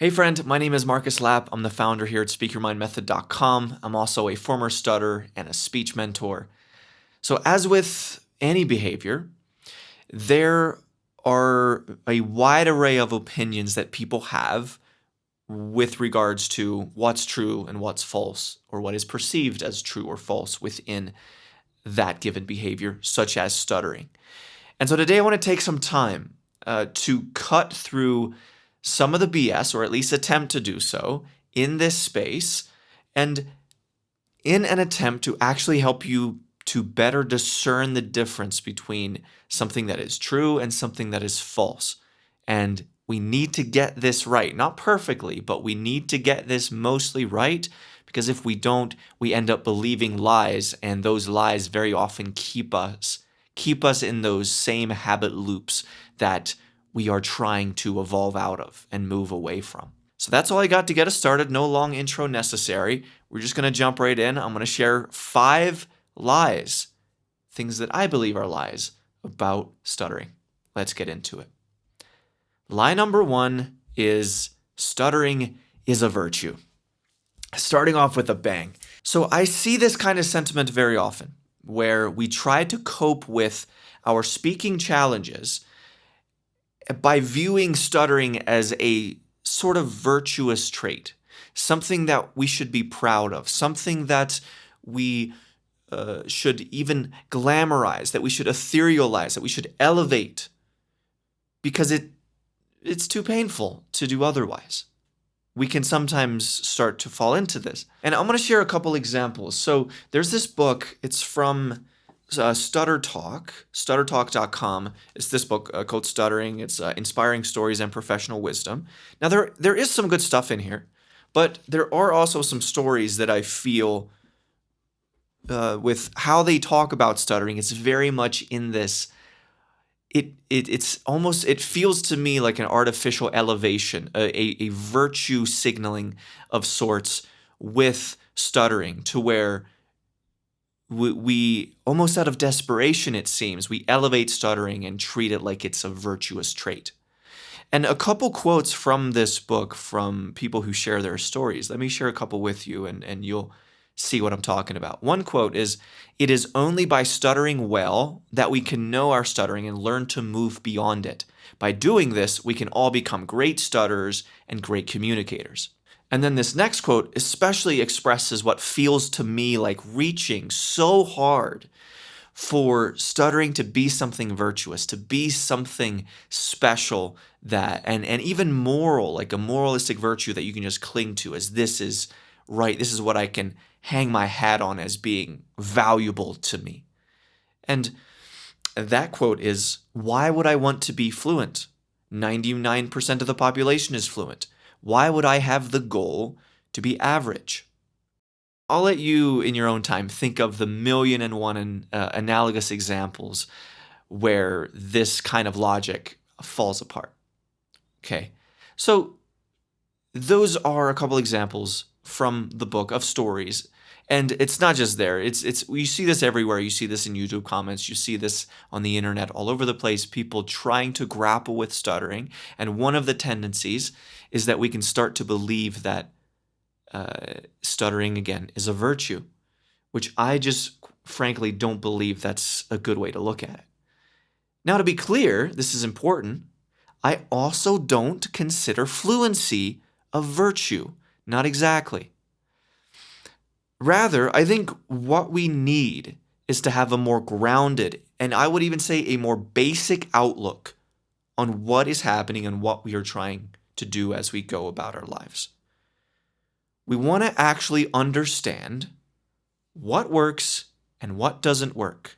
Hey friend, my name is Marcus Lapp. I'm the founder here at SpeakYourMindMethod.com. I'm also a former stutter and a speech mentor. So as with any behavior, there are a wide array of opinions that people have with regards to what's true and what's false, or what is perceived as true or false within that given behavior, such as stuttering. And so today I want to take some time to cut through some of the BS, or at least attempt to do so, in this space, and in an attempt to actually help you to better discern the difference between something that is true and something that is false. And we need to get this right. Not perfectly, but we need to get this mostly right, because if we don't, we end up believing lies, and those lies very often keep us in those same habit loops that we are trying to evolve out of and move away from. So that's all I got to get us started. No long intro necessary. We're just going to jump right in. I'm going to share 5 lies, things that I believe are lies about stuttering. Let's get into it. Lie number 1 is stuttering is a virtue. Starting off with a bang. So I see this kind of sentiment very often, where we try to cope with our speaking challenges by viewing stuttering as a sort of virtuous trait, something that we should be proud of, something that we should even glamorize, that we should etherealize, that we should elevate, because it's too painful to do otherwise. We can sometimes start to fall into this. And I'm going to share a couple examples. So there's this book, it's from Stutter Talk, stuttertalk.com. It's this book called Stuttering. It's Inspiring Stories and Professional Wisdom. Now, there is some good stuff in here, but there are also some stories that I feel with how they talk about stuttering, it's very much in this, it feels to me like an artificial elevation, a virtue signaling of sorts with stuttering, to where we almost out of desperation, it seems, we elevate stuttering and treat it like it's a virtuous trait. And a couple quotes from this book from people who share their stories. Let me share a couple with you, and you'll see what I'm talking about. One quote is, "It is only by stuttering well that we can know our stuttering and learn to move beyond it. By doing this, we can all become great stutterers and great communicators." And then this next quote especially expresses what feels to me like reaching so hard for stuttering to be something virtuous, to be something special, that and even moral, like a moralistic virtue that you can just cling to as this is right, this is what I can hang my hat on as being valuable to me. And that quote is, "Why would I want to be fluent? 99% of the population is fluent. Why would I have the goal to be average?" I'll let you, in your own time, think of the million and one analogous examples where this kind of logic falls apart. Okay, so those are a couple examples from the book of stories. And it's not just there. It's you see this everywhere. You see this in YouTube comments. You see this on the internet all over the place. People trying to grapple with stuttering. And one of the tendencies is that we can start to believe that stuttering, again, is a virtue, which I just frankly don't believe that's a good way to look at it. Now, to be clear, this is important. I also don't consider fluency a virtue. Not exactly. Rather, I think what we need is to have a more grounded, and I would even say a more basic outlook on what is happening and what we are trying to do as we go about our lives. We want to actually understand what works and what doesn't work,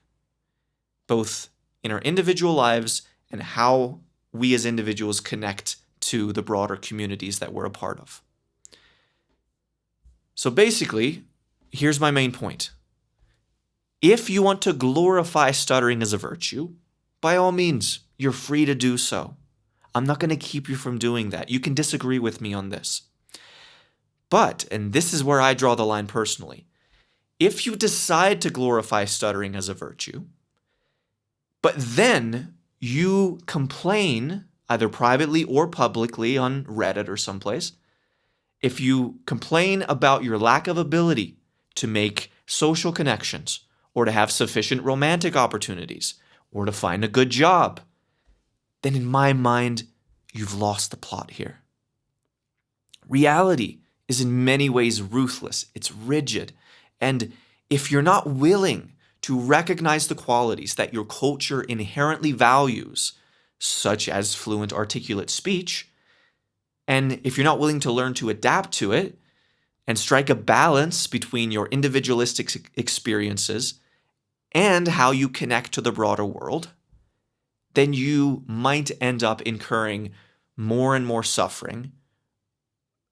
both in our individual lives and how we as individuals connect to the broader communities that we're a part of. So basically, here's my main point. If you want to glorify stuttering as a virtue, by all means, you're free to do so. I'm not going to keep you from doing that. You can disagree with me on this. But, and this is where I draw the line personally, if you decide to glorify stuttering as a virtue, but then you complain either privately or publicly on Reddit or someplace, if you complain about your lack of ability to make social connections or to have sufficient romantic opportunities or to find a good job, then in my mind, you've lost the plot here. Reality is in many ways ruthless, it's rigid, and if you're not willing to recognize the qualities that your culture inherently values, such as fluent articulate speech, and if you're not willing to learn to adapt to it and strike a balance between your individualistic experiences and how you connect to the broader world, then you might end up incurring more and more suffering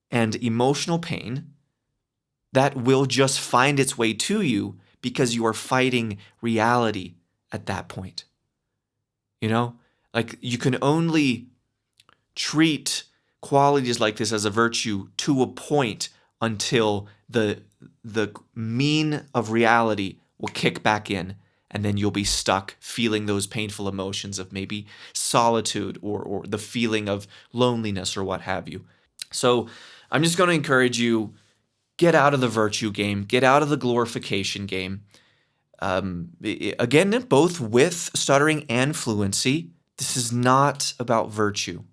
and emotional pain that will just find its way to you because you are fighting reality at that point. Like you can only treat qualities like this as a virtue to a point until the mean of reality will kick back in, and then you'll be stuck feeling those painful emotions of maybe solitude or the feeling of loneliness or what have you. So I'm just going to encourage you, get out of the virtue game, get out of the glorification game. Again, both with stuttering and fluency, this is not about virtue.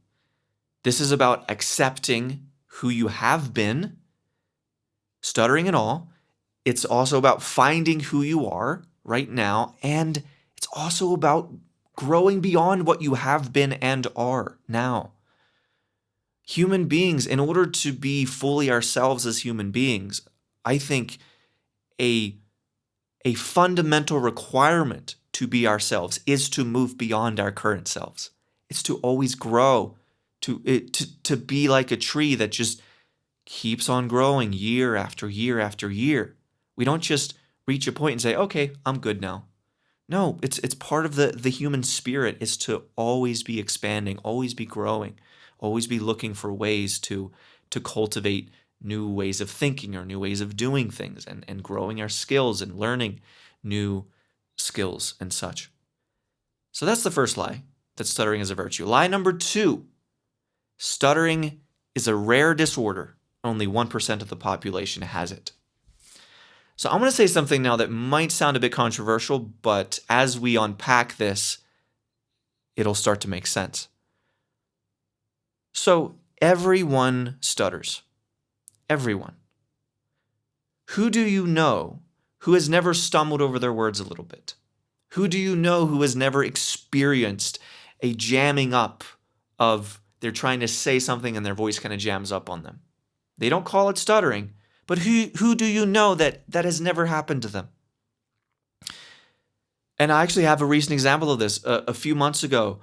This is about accepting who you have been, stuttering and all. It's also about finding who you are right now, and it's also about growing beyond what you have been and are now. Human beings, in order to be fully ourselves as human beings, I think a fundamental requirement to be ourselves is to move beyond our current selves. It's to always grow, to be like a tree that just keeps on growing year after year after year. We don't just reach a point and say, okay, I'm good now. No, it's part of the human spirit is to always be expanding, always be growing, always be looking for ways to cultivate new ways of thinking or new ways of doing things and growing our skills and learning new skills and such. So that's the first lie, that stuttering is a virtue. Lie number 2, stuttering is a rare disorder. Only 1% of the population has it. So I'm going to say something now that might sound a bit controversial, but as we unpack this, it'll start to make sense. So everyone stutters. Everyone. Who do you know who has never stumbled over their words a little bit? Who do you know who has never experienced a jamming up of they're trying to say something and their voice kind of jams up on them? They don't call it stuttering, but who do you know that has never happened to them? And I actually have a recent example of this. A few months ago,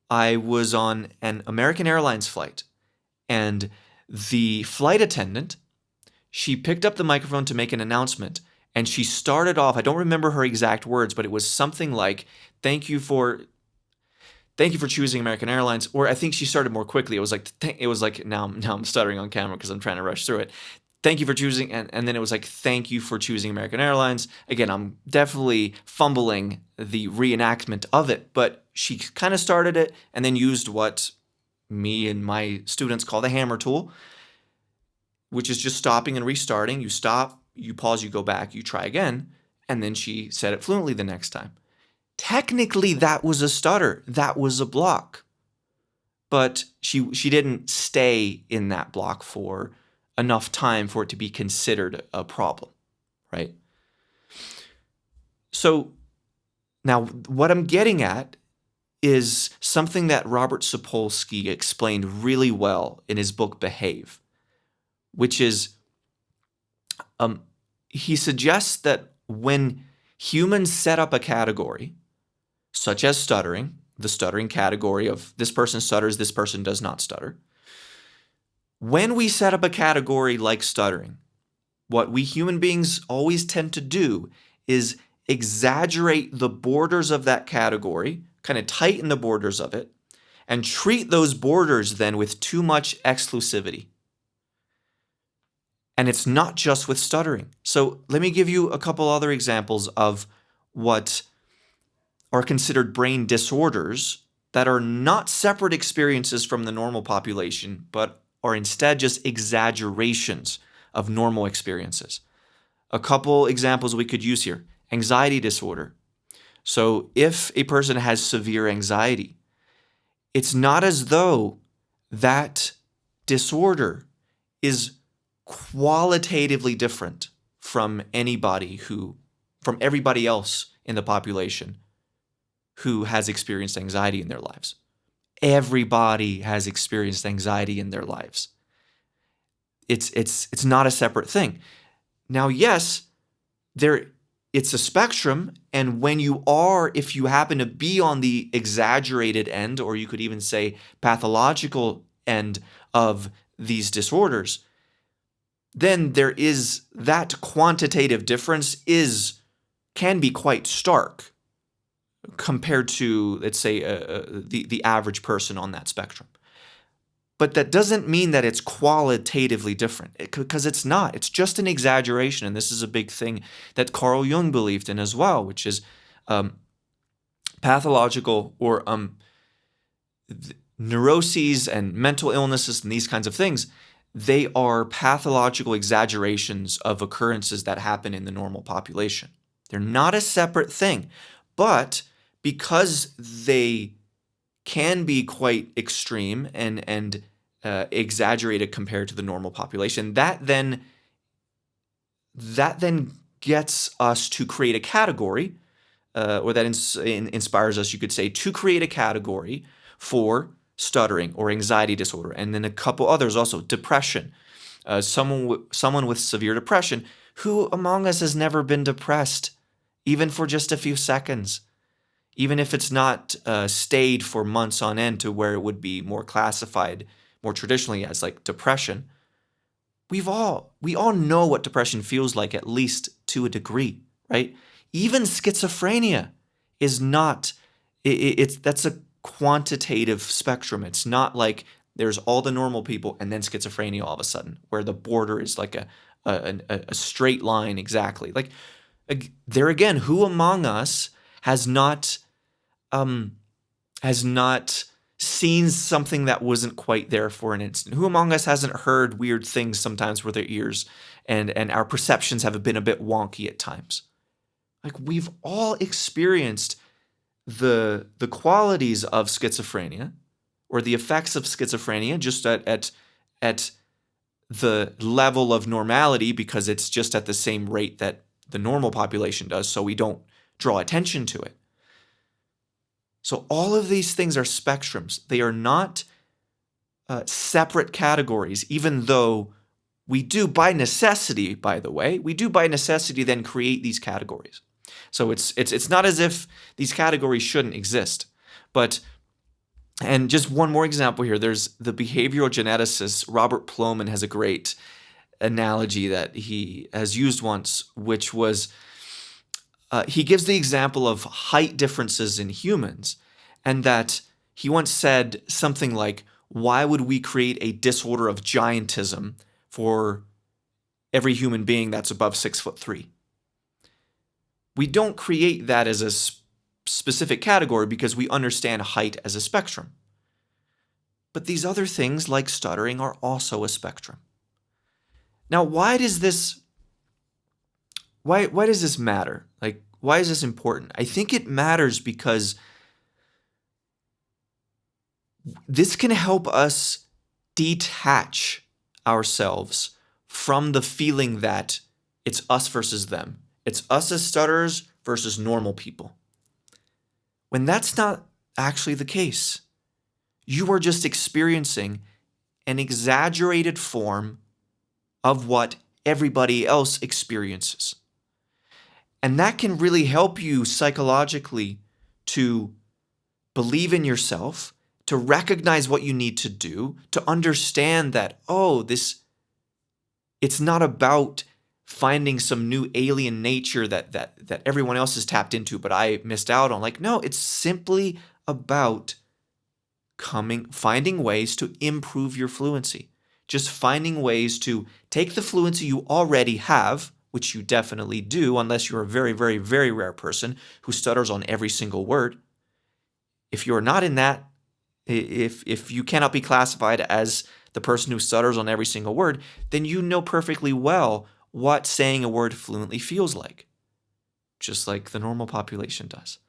I was on an American Airlines flight, and the flight attendant, she picked up the microphone to make an announcement, and she started off, I don't remember her exact words, but it was something like, thank you for choosing American Airlines, or I think she started more quickly. It was like now I'm stuttering on camera because I'm trying to rush through it. Thank you for choosing, and then it was like, thank you for choosing American Airlines. Again, I'm definitely fumbling the reenactment of it, but she kind of started it and then used what me and my students call the hammer tool, which is just stopping and restarting. You stop, you pause, you go back, you try again, and then she said it fluently the next time. Technically, that was a stutter. That was a block. But she didn't stay in that block for enough time for it to be considered a problem, right? So now what I'm getting at is something that Robert Sapolsky explained really well in his book Behave, which is he suggests that when humans set up a category, such as stuttering, the stuttering category of this person stutters, this person does not stutter. When we set up a category like stuttering, what we human beings always tend to do is exaggerate the borders of that category, kind of tighten the borders of it, and treat those borders then with too much exclusivity. And it's not just with stuttering. So let me give you a couple other examples of what are considered brain disorders that are not separate experiences from the normal population, but are instead just exaggerations of normal experiences. A couple examples we could use here. Anxiety disorder. So if a person has severe anxiety, it's not as though that disorder is qualitatively different from from everybody else in the population who has experienced anxiety in their lives. Everybody has experienced anxiety in their lives. It's not a separate thing. Now, yes, it's a spectrum, and if you happen to be on the exaggerated end, or you could even say pathological end of these disorders, then there is that quantitative difference can be quite stark compared to, let's say, the average person on that spectrum. But that doesn't mean that it's qualitatively different, because it's not. It's just an exaggeration, and this is a big thing that Carl Jung believed in as well, which is pathological or neuroses and mental illnesses and these kinds of things. They are pathological exaggerations of occurrences that happen in the normal population. They're not a separate thing, but because they can be quite extreme and exaggerated compared to the normal population, that then gets us to create a category, or that inspires us, you could say, to create a category for stuttering or anxiety disorder, and then a couple others also. Depression. Someone with severe depression. Who among us has never been depressed, even for just a few seconds? Even if it's not stayed for months on end to where it would be more classified more traditionally as like depression. We all know what depression feels like, at least to a degree, right? Even schizophrenia is not, that's a quantitative spectrum. It's not like there's all the normal people and then schizophrenia all of a sudden, where the border is like a straight line exactly. Like, there again, who among us has not seen something that wasn't quite there for an instant? Who among us hasn't heard weird things sometimes with their ears, and our perceptions have been a bit wonky at times? Like, we've all experienced the qualities of schizophrenia, or the effects of schizophrenia, just at the level of normality, because it's just at the same rate that the normal population does, so we don't draw attention to it. So all of these things are spectrums. They are not separate categories, even though we do by necessity, by the way, then create these categories. So it's not as if these categories shouldn't exist. And just one more example here, there's the behavioral geneticist Robert Plomin has a great analogy that he has used once, which was, he gives the example of height differences in humans, and that he once said something like, why would we create a disorder of giantism for every human being that's above 6'3"? We don't create that as a specific category because we understand height as a spectrum. But these other things, like stuttering, are also a spectrum. Now, why does this matter? Like, why is this important? I think it matters because this can help us detach ourselves from the feeling that it's us versus them. It's us as stutterers versus normal people. When that's not actually the case. You are just experiencing an exaggerated form of what everybody else experiences. And that can really help you psychologically to believe in yourself, to recognize what you need to do, to understand that, it's not about finding some new alien nature that everyone else has tapped into, but I missed out on. Like, no, it's simply about finding ways to improve your fluency. Just finding ways to take the fluency you already have, which you definitely do, unless you're a very, very, very rare person who stutters on every single word. If you're not in that, if you cannot be classified as the person who stutters on every single word, then you know perfectly well what saying a word fluently feels like, just like the normal population does.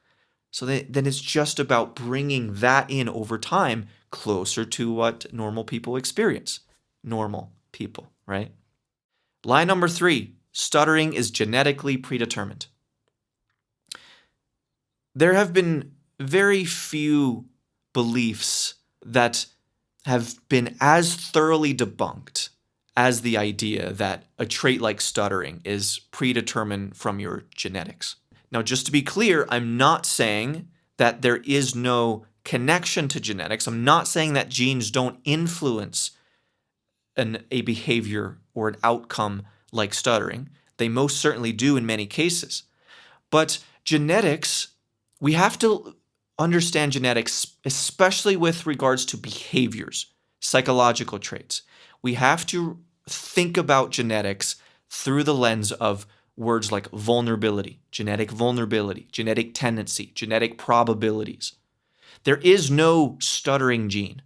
So then it's just about bringing that in over time closer to what normal people experience. Normal people, right? Line number 3, stuttering is genetically predetermined. There have been very few beliefs that have been as thoroughly debunked as the idea that a trait like stuttering is predetermined from your genetics. Now, just to be clear, I'm not saying that there is no connection to genetics. I'm not saying that genes don't influence a behavior or an outcome like stuttering. They most certainly do in many cases. But genetics, we have to understand genetics, especially with regards to behaviors, psychological traits. We have to think about genetics through the lens of words like vulnerability, genetic tendency, genetic probabilities. There is no stuttering gene.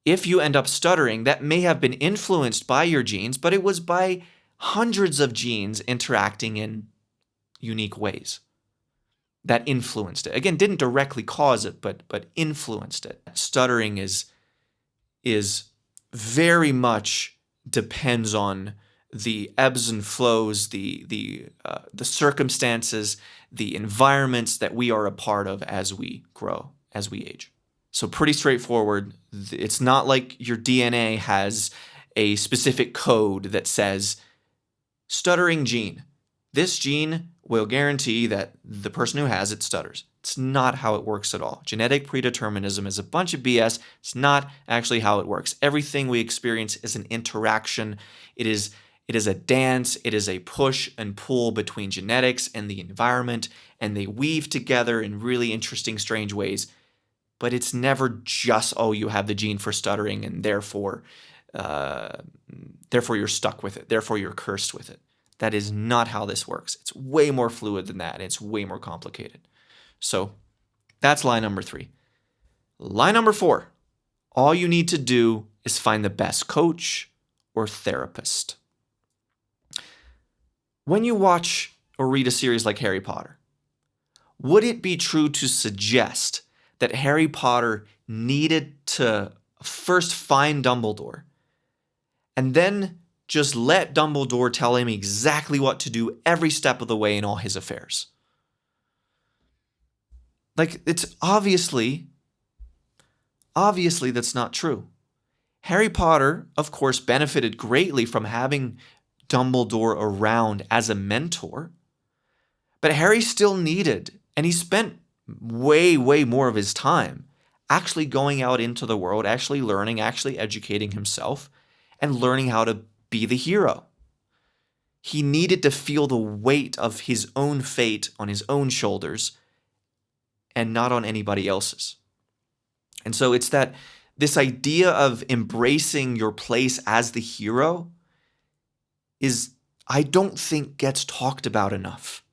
If you end up stuttering, that may have been influenced by your genes, but it was by hundreds of genes interacting in unique ways that influenced it. Again, didn't directly cause it, but influenced it. Stuttering is very much depends on the ebbs and flows, the circumstances, the environments that we are a part of as we grow, as we age. So pretty straightforward. It's not like your DNA has a specific code that says stuttering gene. This gene will guarantee that the person who has it stutters. It's not how it works at all. Genetic predeterminism is a bunch of BS. It's not actually how it works. Everything we experience is an interaction. It is a dance. It is a push and pull between genetics and the environment, and they weave together in really interesting, strange ways. But it's never just, oh, you have the gene for stuttering, and therefore you're stuck with it. Therefore, you're cursed with it. That is not how this works. It's way more fluid than that. And it's way more complicated. So that's line number 3. Line number 4, all you need to do is find the best coach or therapist. When you watch or read a series like Harry Potter, would it be true to suggest that Harry Potter needed to first find Dumbledore and then just let Dumbledore tell him exactly what to do every step of the way in all his affairs? Like, it's obviously that's not true. Harry Potter, of course, benefited greatly from having Dumbledore around as a mentor, but Harry still needed, and he spent way, way more of his time actually going out into the world, actually learning, actually educating himself, and learning how to be the hero. He needed to feel the weight of his own fate on his own shoulders and not on anybody else's. And so it's that this idea of embracing your place as the hero I don't think gets talked about enough.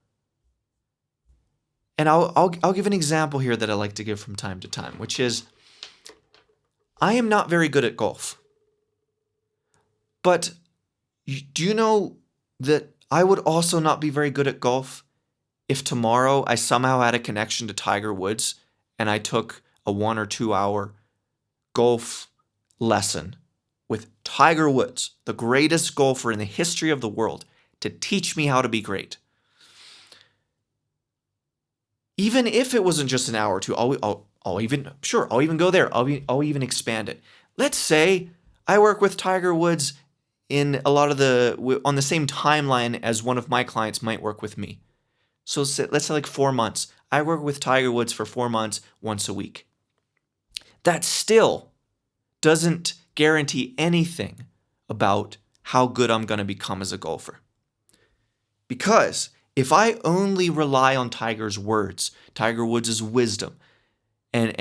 And I'll give an example here that I like to give from time to time, which is I am not very good at golf. But do you know that I would also not be very good at golf if tomorrow I somehow had a connection to Tiger Woods and I took a 1 or 2 hour golf lesson with Tiger Woods, the greatest golfer in the history of the world, to teach me how to be great? Even if it wasn't just an hour or two, I'll even go there. I'll even expand it. Let's say I work with Tiger Woods in a lot of on the same timeline as one of my clients might work with me. So let's say like 4 months. I work with Tiger Woods for 4 months, once a week. That still doesn't guarantee anything about how good I'm going to become as a golfer. Because if I only rely on Tiger's words, Tiger Woods' wisdom, and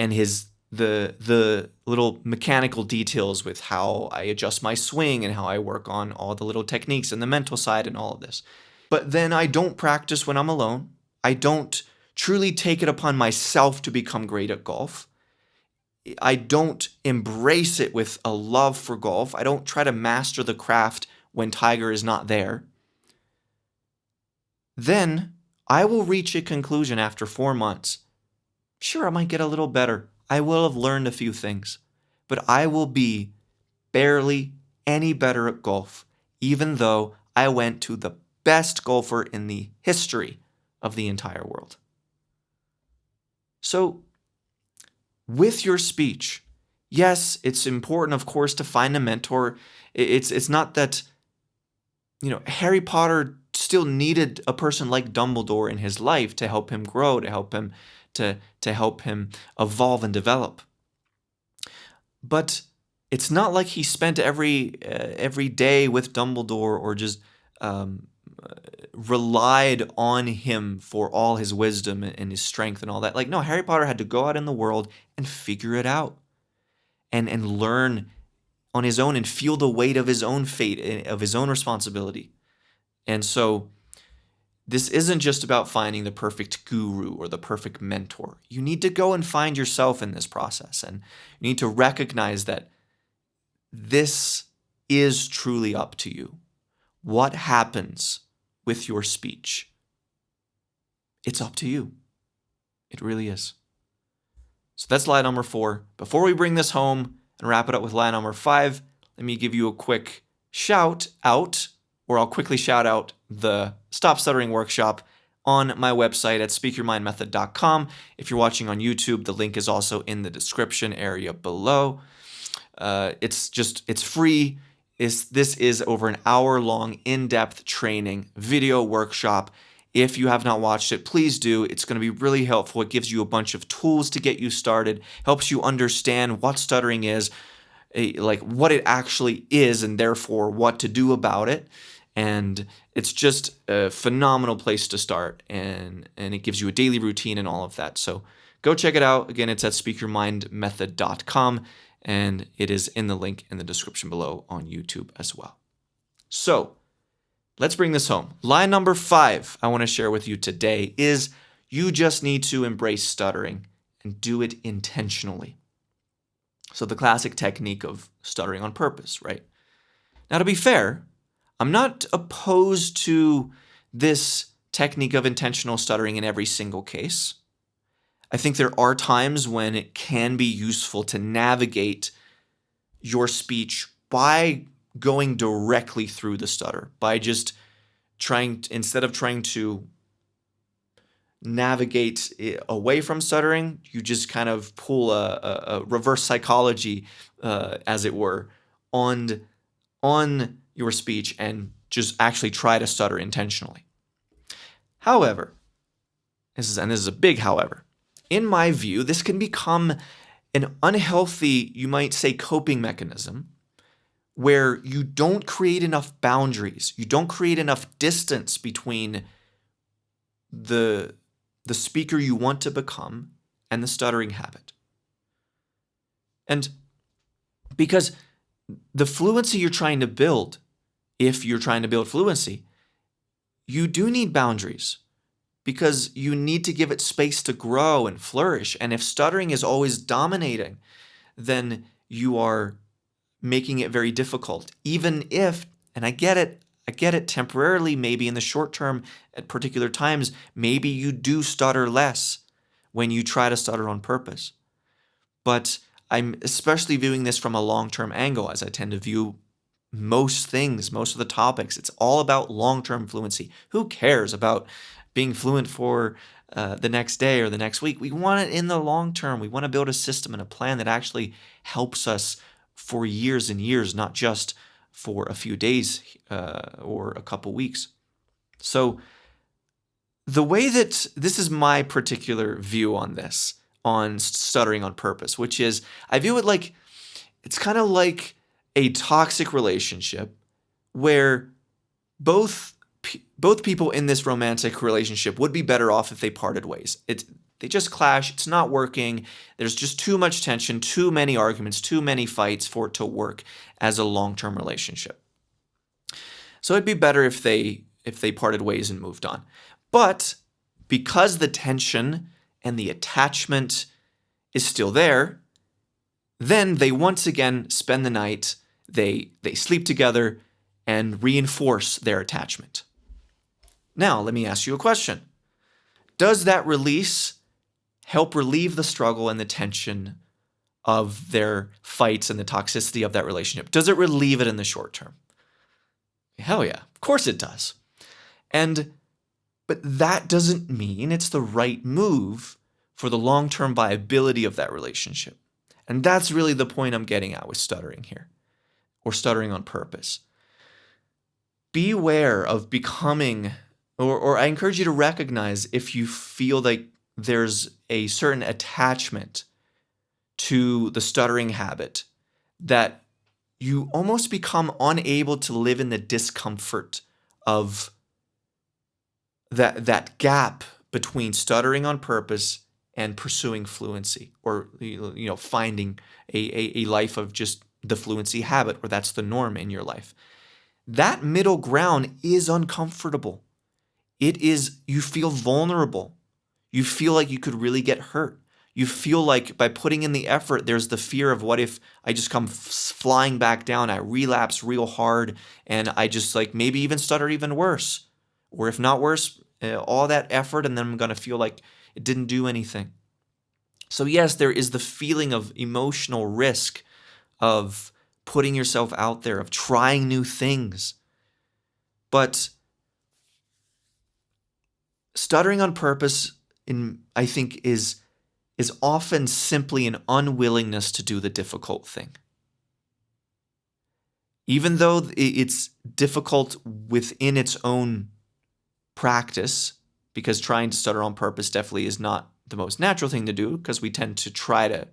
the little mechanical details with how I adjust my swing and how I work on all the little techniques and the mental side and all of this, but then I don't practice when I'm alone, I don't truly take it upon myself to become great at golf. I don't embrace it with a love for golf. I don't try to master the craft when Tiger is not there. Then I will reach a conclusion after 4 months. Sure, I might get a little better. I will have learned a few things, but I will be barely any better at golf, even though I went to the best golfer in the history of the entire world. So, with your speech, yes, it's important, of course, to find a mentor. It's not that, Harry Potter still needed a person like Dumbledore in his life to help him grow, to help him to help him evolve and develop. But it's not like he spent every day with Dumbledore or just relied on him for all his wisdom and his strength and all that. Like, no, Harry Potter had to go out in the world and figure it out and learn on his own and feel the weight of his own fate, of his own responsibility. And so this isn't just about finding the perfect guru or the perfect mentor. You need to go and find yourself in this process, and you need to recognize that this is truly up to you. What happens with your speech? It's up to you. It really is. So that's lie number 4. Before we bring this home and wrap it up with lie number 5, let me give you a quick shout out, or I'll quickly shout out the Stop Stuttering workshop on my website at speakyourmindmethod.com. If you're watching on YouTube, the link is also in the description area below. It's free. This is over an hour-long, in-depth training video workshop. If you have not watched it, please do. It's going to be really helpful. It gives you a bunch of tools to get you started, helps you understand what stuttering is, like what it actually is, and therefore what to do about it. And it's just a phenomenal place to start, and it gives you a daily routine and all of that. So go check it out. Again, it's at speakyourmindmethod.com, and it is in the link in the description below on YouTube as well. So let's bring this home. Lie number 5 I want to share with you today is you just need to embrace stuttering and do it intentionally. So the classic technique of stuttering on purpose, right? Now, to be fair, I'm not opposed to this technique of intentional stuttering in every single case. I think there are times when it can be useful to navigate your speech by going directly through the stutter, by just instead of trying to navigate away from stuttering, you just kind of pull a reverse psychology, as it were, on your speech and just actually try to stutter intentionally. However, this is a big however, in my view, this can become an unhealthy, you might say, coping mechanism where you don't create enough boundaries, you don't create enough distance between the speaker you want to become and the stuttering habit. And because the fluency you're trying to build, if you're trying to build fluency, you do need boundaries because you need to give it space to grow and flourish. And if stuttering is always dominating, then you are making it very difficult. Even if, and I get it temporarily, maybe in the short term at particular times, maybe you do stutter less when you try to stutter on purpose. But I'm especially viewing this from a long-term angle, as I tend to view most things, most of the topics. It's all about long-term fluency. Who cares about being fluent for the next day or the next week? We want it in the long term. We want to build a system and a plan that actually helps us for years and years, not just for a few days or a couple weeks. So the way that this is my particular view on this, on stuttering on purpose, which is I view it like it's kind of like a toxic relationship where both people in this romantic relationship would be better off if they parted ways. They just clash. It's not working. There's just too much tension, too many arguments, too many fights for it to work as a long-term relationship. So it'd be better if they parted ways and moved on. But because the tension and the attachment is still there, then they once again spend the night, they sleep together and reinforce their attachment. Now, let me ask you a question. Does that release help relieve the struggle and the tension of their fights and the toxicity of that relationship? Does it relieve it in the short term? Hell yeah, of course it does. But that doesn't mean it's the right move for the long-term viability of that relationship. And that's really the point I'm getting at with stuttering here, or stuttering on purpose. Beware of becoming, or I encourage you to recognize if you feel like there's a certain attachment to the stuttering habit, that you almost become unable to live in the discomfort of that gap between stuttering on purpose and pursuing fluency, or finding a life of just the fluency habit, where that's the norm in your life. That middle ground is uncomfortable. You feel vulnerable. You feel like you could really get hurt. You feel like by putting in the effort, there's the fear of, what if I just come flying back down, I relapse real hard, and I just maybe even stutter even worse. Or if not worse, all that effort, and then I'm going to feel like it didn't do anything. So yes, there is the feeling of emotional risk of putting yourself out there, of trying new things. But stuttering on purpose, I think, is often simply an unwillingness to do the difficult thing. Even though it's difficult within its own practice, because trying to stutter on purpose definitely is not the most natural thing to do, because we tend to try to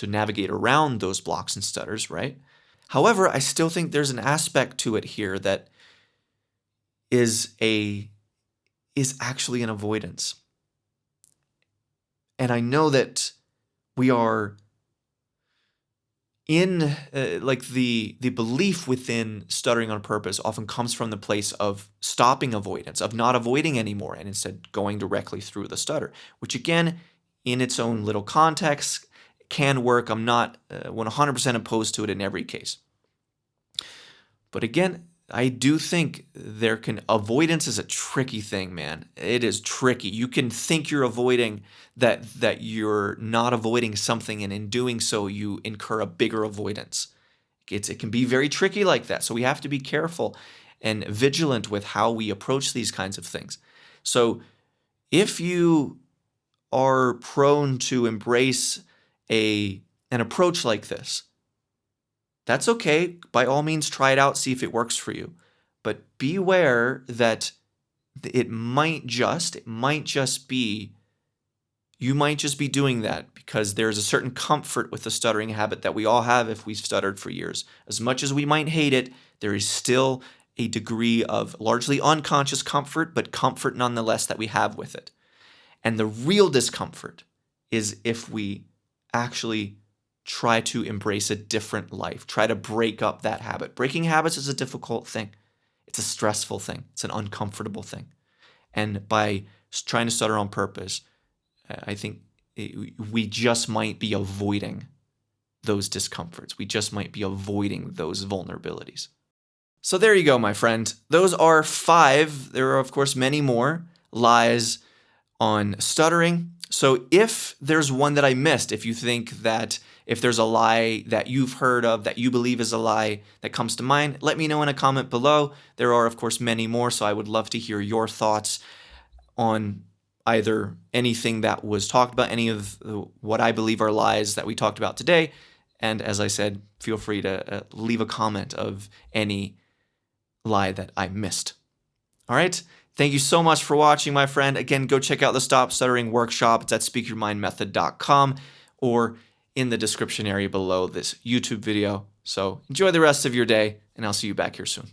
navigate around those blocks and stutters, right? However, I still think there's an aspect to it here that is actually an avoidance. And I know that we are in the belief within stuttering on purpose often comes from the place of stopping avoidance, of not avoiding anymore, and instead going directly through the stutter, which again, in its own little context, can work. I'm not 100% opposed to it in every case. But again, I do think avoidance is a tricky thing, man. It is tricky. You can think you're avoiding that you're not avoiding something, and in doing so, you incur a bigger avoidance. It can be very tricky like that. So we have to be careful and vigilant with how we approach these kinds of things. So if you are prone to embrace an approach like this, that's okay. By all means, try it out, see if it works for you. But beware that you might just be doing that because there's a certain comfort with the stuttering habit that we all have if we've stuttered for years. As much as we might hate it, there is still a degree of largely unconscious comfort, but comfort nonetheless that we have with it. And the real discomfort is if we actually try to embrace a different life, try to break up that habit. Breaking habits is a difficult thing. It's a stressful thing. It's an uncomfortable thing. And by trying to stutter on purpose, I think we just might be avoiding those discomforts. We just might be avoiding those vulnerabilities. So there you go, my friend. Those are 5. There are, of course, many more lies on stuttering. So if there's one that I missed, if you think that if there's a lie that you've heard of, that you believe is a lie that comes to mind, let me know in a comment below. There are, of course, many more, so I would love to hear your thoughts on either anything that was talked about, any of what I believe are lies that we talked about today. And as I said, feel free to leave a comment of any lie that I missed. All right? Thank you so much for watching, my friend. Again, go check out the Stop Stuttering workshop. It's at speakyourmindmethod.com or in the description area below this YouTube video. So enjoy the rest of your day, and I'll see you back here soon.